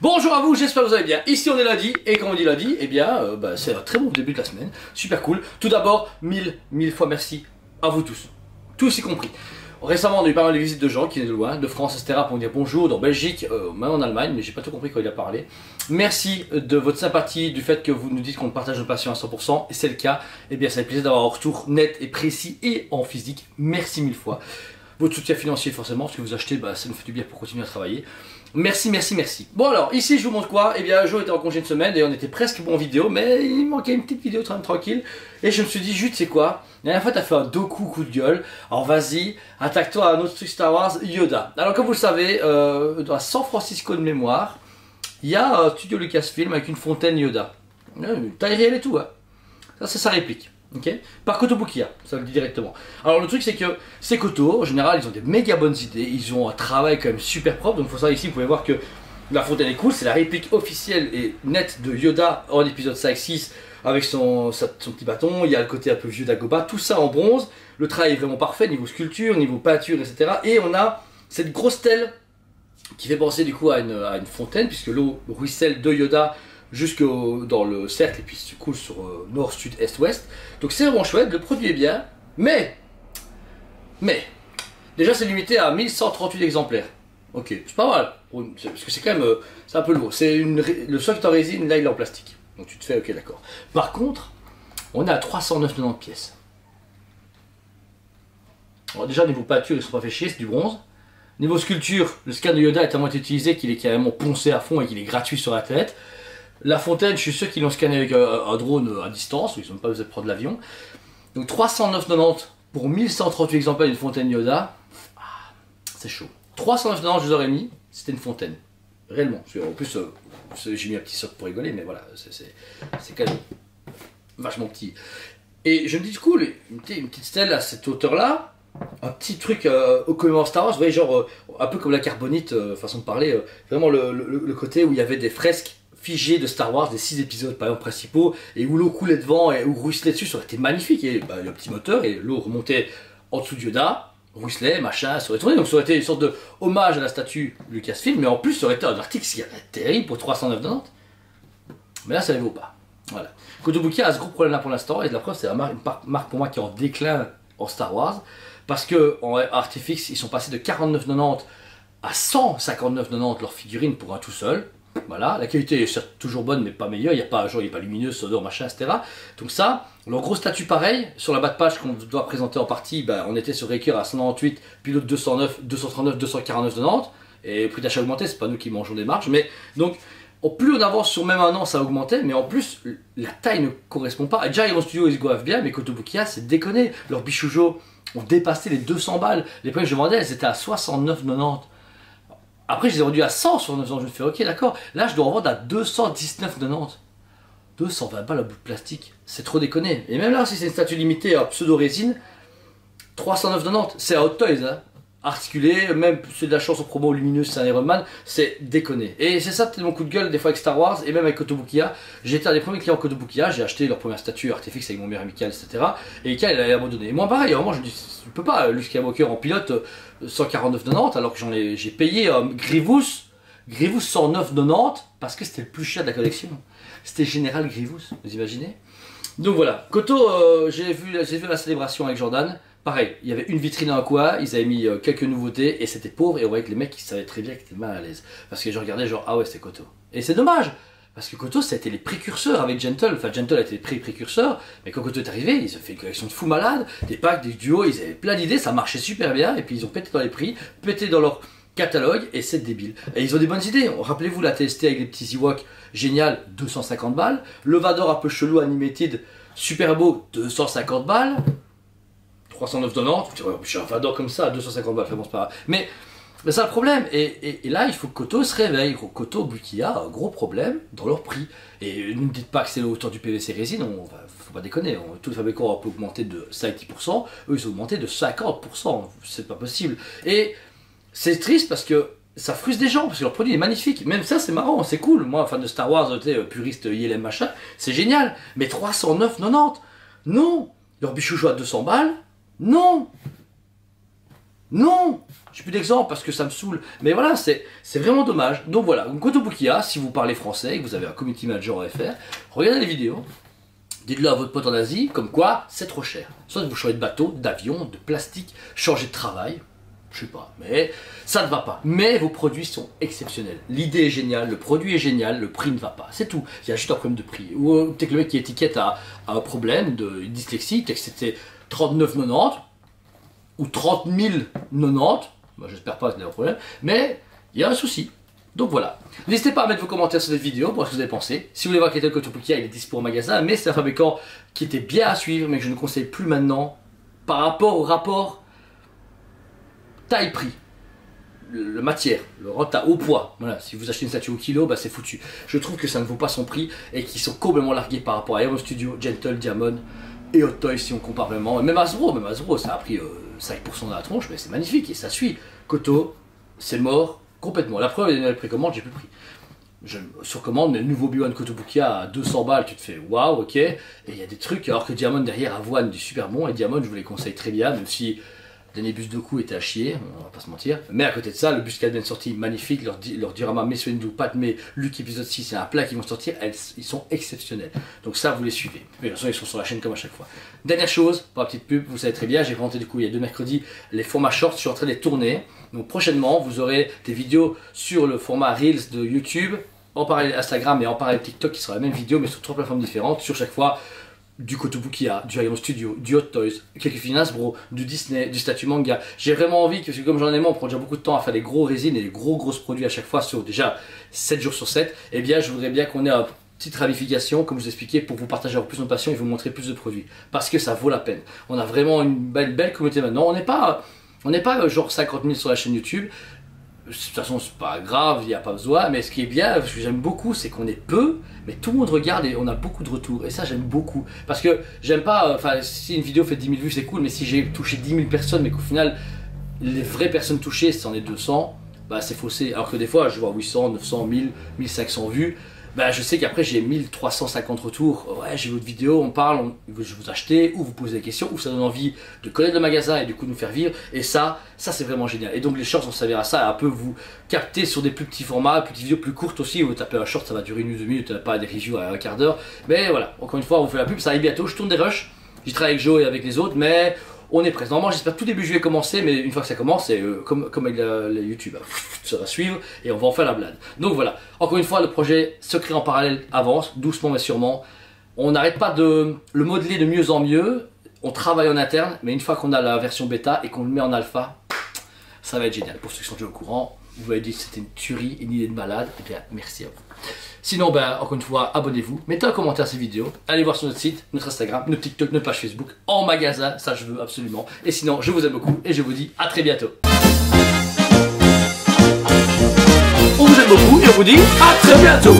Bonjour à vous, j'espère que vous allez bien. Ici on est lundi, et quand on dit lundi, eh bien c'est un très bon début de la semaine, super cool. Tout d'abord, mille fois merci à vous tous y compris. Récemment on a eu pas mal de visites de gens qui venaient de loin, de France, etc. pour nous dire bonjour, dans Belgique, même en Allemagne, mais j'ai pas tout compris quand il a parlé. Merci de votre sympathie, du fait que vous nous dites qu'on partage nos passions à 100%, et c'est le cas. Eh bien ça fait plaisir d'avoir un retour net et précis et en physique, merci mille fois. Votre soutien financier forcément, ce que vous achetez, ça nous fait du bien pour continuer à travailler. Merci, merci, merci. Bon alors, ici je vous montre quoi? Eh bien, Joe était en congé une semaine et on était presque bon en vidéo, mais il manquait une petite vidéo tranquille. Et je me suis dit, Jude, c'est quoi? La dernière fois, t'as fait un doku coup de gueule. Alors vas-y, attaque-toi à un autre truc Star Wars, Yoda. Alors comme vous le savez, dans San Francisco de mémoire, il y a un studio Lucasfilm avec une fontaine Yoda. Taille réelle et tout, hein. Ça, c'est sa réplique. Okay. Par Kotobukiya, ça le dit directement. Alors le truc c'est que ces Koto, en général, ils ont des méga bonnes idées, ils ont un travail quand même super propre, donc faut ça ici, vous pouvez voir que la fontaine est cool, c'est la réplique officielle et nette de Yoda en épisode 5-6 avec son petit bâton, il y a le côté un peu vieux d'Agoba, tout ça en bronze, le travail est vraiment parfait, niveau sculpture, niveau peinture, etc. Et on a cette grosse stèle qui fait penser du coup à une fontaine, puisque l'eau ruisselle de Yoda jusque dans le cercle et puis se coule sur nord, sud, est, ouest. Donc c'est vraiment chouette, le produit est bien, mais déjà c'est limité à 1138 exemplaires. Ok, c'est pas mal, parce que c'est quand même, c'est un peu lourd. C'est le soft en résine, là il est en plastique. Donc tu te fais, ok d'accord. Par contre, on est à 309,90 pièces. Alors déjà niveau peinture, ils ne sont pas fait chier, c'est du bronze. Niveau sculpture, le scan de Yoda est tellement utilisé qu'il est carrément poncé à fond et qu'il est gratuit sur la tête. La fontaine, je suis sûr qu'ils l'ont scanné avec un drone à distance, ils n'ont pas besoin de prendre l'avion. Donc 309,90 pour 1138 exemplaires d'une fontaine Yoda, c'est chaud. 309,90 je vous aurais mis, c'était une fontaine. Réellement. En plus, j'ai mis un petit socle pour rigoler, mais voilà, c'est quand même vachement petit. Et je me dis, cool, une petite stèle à cette hauteur-là, un petit truc au commémore Star Wars, vous voyez, genre un peu comme la carbonite, façon de parler, vraiment le côté où il y avait des fresques figé de Star Wars, des 6 épisodes par exemple principaux, et où l'eau coulait devant et où ruisselait dessus, ça aurait été magnifique. Et il y a un petit moteur et l'eau remontait en dessous de Yoda, ruisselait, machin, ça aurait tourné. Donc ça aurait été une sorte de hommage à la statue Lucasfilm, mais en plus ça aurait été un article qui est terrible pour 309,90. Mais là ça ne vaut pas. Voilà. Kotobukiya a ce gros problème là pour l'instant, et la preuve c'est une marque pour moi qui est en déclin en Star Wars, parce que en Artifix ils sont passés de 49,90 à 159,90 leurs figurines pour un tout seul. Voilà, la qualité est certes toujours bonne mais pas meilleure, il n'y a pas lumineuse, sonore, machin, etc. Donc ça, leur gros statut pareil, sur la bas de page qu'on doit présenter en partie, on était sur Raker à 198, puis l'autre 209, 239, 249,90, et le prix d'achat augmenté, c'est pas nous qui mangeons des marges, mais donc, plus on avance sur même un an, ça a augmenté, mais en plus, la taille ne correspond pas. Et déjà, Iron Studio, ils se goivent bien, mais Kotobukiya, c'est déconné. Leurs bichoujo ont dépassé les 200 balles. Les premiers que je vendais, elles étaient à 69,90. Après, je les ai vendus à 100 sur 900, je me fais ok, d'accord. Là, je dois en vendre à 219,90. 220 balles à bout de plastique, c'est trop déconné. Et même là, si c'est une statue limitée à pseudo-résine, 309,90, c'est à Hot Toys, hein. Articulé, même c'est de la chance en promo lumineuse, c'est un Iron Man, c'est déconné. Et c'est ça peut-être mon coup de gueule des fois avec Star Wars et même avec Kotobukiya. J'étais un des premiers clients Kotobukiya, j'ai acheté leur première statue Artifix avec mon meilleur amical, etc. Et Ika, il avait abandonné. Et moi pareil, vraiment, je me dis, je peux pas, Luke Skywalker en pilote 149,90 alors que j'ai payé Grievous 109,90 parce que c'était le plus cher de la collection. C'était Général Grievous, vous imaginez? Donc voilà, Koto, j'ai vu la célébration avec Jordan. Pareil, il y avait une vitrine dans un coin, ils avaient mis quelques nouveautés et c'était pauvre et on voyait que les mecs ils savaient très bien qu'ils étaient mal à l'aise. Parce que je regardais genre, ah ouais c'est Koto. Et c'est dommage, parce que Koto ça a été les précurseurs avec Gentle, enfin Gentle a été les précurseurs, mais quand Koto est arrivé, ils ont fait une collection de fous malades, des packs, des duos, ils avaient plein d'idées, ça marchait super bien et puis ils ont pété dans les prix, pété dans leur catalogue et c'est débile. Et ils ont des bonnes idées, rappelez-vous la TST avec les petits Ewoks, génial, 250 balles, le Vador un peu chelou animated, super beau, 250 balles. 309,90, je suis un Vador comme ça à 250 balles, bon, c'est pas grave. Mais c'est ça le problème, et là il faut que Koto se réveille. Kotobukiya a un gros problème dans leur prix. Et ne me dites pas que c'est la hauteur du PVC résine, faut pas déconner, tous les fabricants ont pu augmenter de 5-10%, eux ils ont augmenté de 50%, c'est pas possible. Et c'est triste parce que ça frustre des gens, parce que leur produit est magnifique, même ça c'est marrant, c'est cool, moi fan de Star Wars, puriste ILM machin, c'est génial, mais 309,90, non, leur bichouchou à 200 balles, non. Non, j'ai plus d'exemple parce que ça me saoule. Mais voilà, c'est vraiment dommage. Donc voilà, Kotobukiya, si vous parlez français et que vous avez un community manager en FR, regardez les vidéos. Dites-le à votre pote en Asie, comme quoi c'est trop cher. Soit vous changez de bateau, d'avion, de plastique, changez de travail, je sais pas, mais ça ne va pas. Mais vos produits sont exceptionnels. L'idée est géniale, le produit est génial, le prix ne va pas. C'est tout. Il y a juste un problème de prix. Ou peut-être que le mec qui étiquette a un problème de dyslexie, peut-être que c'était 39,90 ou 30 090. Moi, j'espère pas que c'est un problème, mais il y a un souci. Donc voilà. N'hésitez pas à mettre vos commentaires sur cette vidéo pour voir ce que vous avez pensé. Si vous voulez voir quel était le Kotobukiya, il est dispo au magasin, mais c'est un fabricant qui était bien à suivre, mais que je ne conseille plus maintenant par rapport au rapport taille-prix. Le matière, le renta au poids. Voilà, si vous achetez une statue au kilo, bah c'est foutu. Je trouve que ça ne vaut pas son prix et qu'ils sont complètement largués par rapport à Aero Studio, Gentle, Diamond et Hot Toys si on compare vraiment. Et même Hasbro, ça a pris 5% dans la tronche, mais c'est magnifique et ça suit. Koto, c'est mort. Complètement. La preuve, les précommandes, j'ai plus pris. Je surcommande, mais le nouveau B1 Kotobukiya à 200 balles, tu te fais waouh, ok. Et il y a des trucs, alors que Diamond derrière, Avoine, du super bon. Et Diamond, je vous les conseille très bien, même si le dernier bus de coup était à chier, on va pas se mentir. Mais à côté de ça, le bus qui vient de sortir, magnifique. Leur diorama Meswendu, Padmé, Luke épisode 6, c'est un plat qui vont sortir, ils sont exceptionnels. Donc ça, vous les suivez. Mais de toute façon, ils sont sur la chaîne comme à chaque fois. Dernière chose, pour la petite pub, vous savez très bien, j'ai présenté du coup il y a 2 mercredis les formats shorts, je suis en train de les tourner. Donc prochainement, vous aurez des vidéos sur le format Reels de YouTube, en parallèle Instagram et en parallèle TikTok qui sera la même vidéo mais sur 3 plateformes différentes, sur chaque fois du Kotobukiya, du Aero Studio, du Hot Toys, quelques films Hasbro, du Disney, du statut manga. J'ai vraiment envie, parce que comme j'en ai marre, on prend déjà beaucoup de temps à faire des gros résines et des grosses produits à chaque fois sur déjà 7 jours sur 7, et bien je voudrais bien qu'on ait une petite ramification, comme je vous expliquais, pour vous partager encore plus de passion et vous montrer plus de produits. Parce que ça vaut la peine. On a vraiment une belle communauté maintenant. On n'est pas genre 50 000 sur la chaîne YouTube. De toute façon, c'est pas grave, il n'y a pas besoin. Mais ce qui est bien, ce que j'aime beaucoup, c'est qu'on est peu, mais tout le monde regarde et on a beaucoup de retours. Et ça, j'aime beaucoup. Parce que j'aime pas, enfin, si une vidéo fait 10 000 vues, c'est cool, mais si j'ai touché 10 000 personnes, mais qu'au final, les vraies personnes touchées, c'en est 200, bah c'est faussé. Alors que des fois, je vois 800, 900, 1000, 1500 vues. Bah, je sais qu'après j'ai 1350 retours, ouais j'ai votre vidéo, on parle, je vous acheter, ou vous posez des questions, ou ça donne envie de connaître le magasin et du coup de nous faire vivre, et ça c'est vraiment génial. Et donc les shorts vont servir à ça, à un peu vous capter sur des plus petits formats, plus petites vidéos plus courtes aussi, où vous tapez un short, ça va durer 1 ou 2 minutes, pas des reviews à un quart d'heure, mais voilà, encore une fois on vous fait la pub, ça arrive bientôt, je tourne des rushs, j'y travaille avec Joe et avec les autres, mais on est prêt. Normalement, j'espère tout début juillet commencer, mais une fois que ça commence, c'est comme avec les YouTube, ça va suivre et on va en faire la blague. Donc voilà, encore une fois, le projet secret en parallèle avance, doucement mais sûrement. On n'arrête pas de le modeler de mieux en mieux, on travaille en interne, mais une fois qu'on a la version bêta et qu'on le met en alpha, ça va être génial. Pour ceux qui sont déjà au courant, vous m'avez dit que c'était une tuerie, une idée de malade, et bien merci à vous. Sinon, ben, encore une fois, abonnez-vous, mettez un commentaire à cette vidéo, allez voir sur notre site, notre Instagram, notre TikTok, notre page Facebook, en magasin, ça je veux absolument. Et sinon, je vous aime beaucoup et je vous dis à très bientôt. On vous aime beaucoup et on vous dit à très bientôt.